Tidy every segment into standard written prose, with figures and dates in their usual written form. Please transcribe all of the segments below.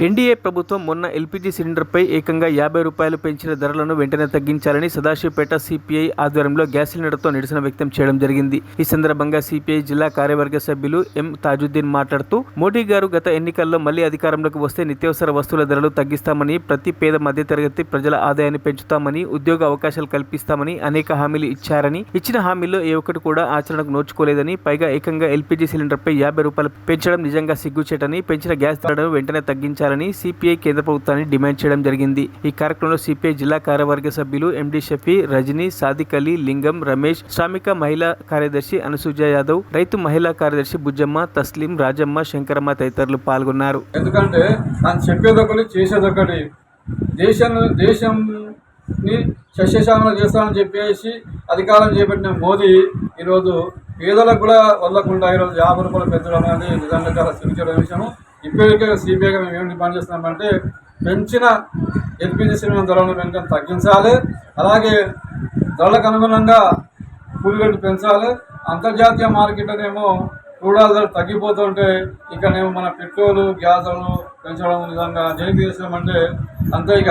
NDA ప్రభుత్వం మొన్న LPG సిలిండర్పై ఏకంగా 50 రూపాయలు పెంచిన ధరలను వెంటనే తగ్గించాలని సదాశివపేట సిపిఐ ఆధ్వర్యంలో గ్యాస్ సిలిండర్తో నిరసన వ్యక్తం చేయడం జరిగింది. ఈ సందర్భంగా సిపిఐ జిల్లా కార్యవర్గ సభ్యులు ఎం తాజుద్దీన్ మాట్లాడుతూ, మోడీ గారు గత ఎన్నికల్లో మళ్లీ అధికారంలోకి వస్తే నిత్యావసర వస్తువుల ధరలు తగ్గిస్తామని, ప్రతి పేద మధ్యతరగతి ప్రజల ఆదాయాన్ని పెంచుతామని, ఉద్యోగ అవకాశాలు కల్పిస్తామని అనేక హామీలు ఇచ్చారని, ఇచ్చిన హామీల్లో ఏ ఒక్కటి కూడా ఆచరణకు నోచుకోలేదని, పైగా ఏకంగా ఎల్పీజీ సిలిండర్పై 50 రూపాయలు పెంచడం నిజంగా సిగ్గుచేటని, పెంచిన గ్యాస్ ధరలను వెంటనే తగ్గించాలని సిపిఐ కేంద్ర ప్రభుత్వాన్ని డిమాండ్ చేయడం జరిగింది. ఈ కార్యక్రమంలో సిపిఐ జిల్లా కార్యవర్గ సభ్యులు ఎండి షఫీ, రజనీ, సాదిక్ అలీ, లింగం, రమేష్, శ్రామిక మహిళా కార్యదర్శి అనుసూజ యాదవ్, రైతు మహిళా కార్యదర్శి బుజ్జమ్మ, తస్లీం, రాజమ్మ, శంకరమ్మ తదితరులు పాల్గొన్నారు. ఎందుకంటే తను చెప్పేదొకటి చేసేదొకటి, దేశంని సస్యశ్యామలం చేస్తామని చెప్పేసి అధికారం చేపట్టిన మోదీ ఈరోజు పేదలకు కూడా వదలకుండా ఈరోజు 50 రూపాయలు పెంచడం అనేది నిజంగా చాలా సిగ్గుచేటు విషయము. ఇప్పటికే సిపిఐగా మేము ఏం డిమాండ్ చేస్తున్నామంటే, పెంచిన ఎల్పీజీ సిలిండర్ ధరలను వెంటనే తగ్గించాలి. అలాగే ధరలకు అనుగుణంగా కూలీలు పెంచాలి. అంతర్జాతీయ మార్కెట్లోనేమో క్రూడ్ ఆయిల్ ధరలు తగ్గిపోతుంటే ఇక్కడనేమో మన పెట్రోలు, గ్యాసులను పెంచడం నిజంగా దేనికి చేసామంటే అంతే. ఇక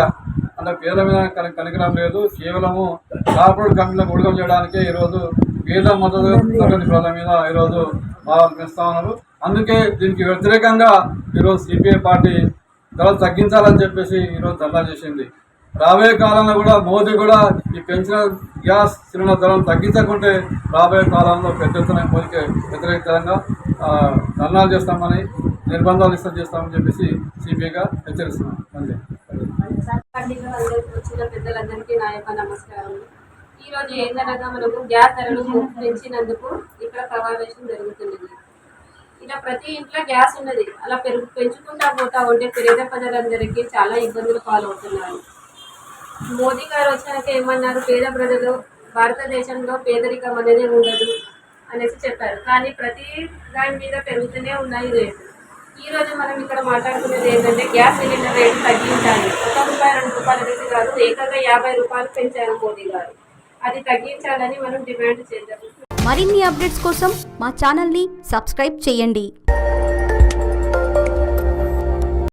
అంటే పేద మీద కనికరం లేదు. కేవలము కార్పొరేట్ కంపెనీలకు ఉడకం చేయడానికే ఈరోజు పేద మద్దతు ప్రజల మీద ఈరోజు భావాలు పెంచుతా ఉన్నారు. అందుకే దీనికి వ్యతిరేకంగా ఈరోజు సిపిఐ పార్టీ ధరలు తగ్గించాలని చెప్పేసి ఈరోజు ధర్నా చేసింది. రాబోయే కాలంలో కూడా మోదీ కూడా ఈ పెంచిన గ్యాస్ సిలిండర్ ధరలను తగ్గించకుంటే రాబోయే కాలంలో పెద్ద ఎత్తున మోదీకి వ్యతిరేకంగా ధర్నాలు చేస్తామని, నిర్బంధాలు చేస్తామని చెప్పేసి సిపిఐగా హెచ్చరిస్తున్నాం. అంతే. వచ్చిన పెద్దలందరికీ నా యొక్క నమస్కారం. ఈరోజు ఏంటనగా మనకు గ్యాస్ ధరలు పెంచినందుకు ఇక్కడ సమావేశం జరుగుతున్నది. ఇలా ప్రతి ఇంట్లో గ్యాస్ ఉన్నది, అలా పెంచుకుంటా పోతా ఉంటే పేద ప్రజలందరికీ చాలా ఇబ్బందులు పాలవుతున్నారు. మోదీ గారు వచ్చినాక ఏమన్నారు, పేద ప్రజలు భారతదేశంలో పేదరికం అనేది ఉండదు అనేసి చెప్పారు. కానీ ప్రతి దాని మీద పెరుగుతూనే ఉన్నాయి రేట్లు. ఈరోజు మనం ఇక్కడ మాట్లాడుకునేది ఏంటంటే, గ్యాస్ సిలిండర్ రేటు తగ్గించాలి. 1 రూపాయి 2 రూపాయల రేటు కాదు, ఏకంగా 50 రూపాయలు పెంచారు మోదీ గారు. అది తగ్గించాలని మనం డిమాండ్ చేద్దాం. మరిన్ని అప్డేట్స్ కోసం మా ఛానల్ని సబ్స్క్రైబ్ చేయండి.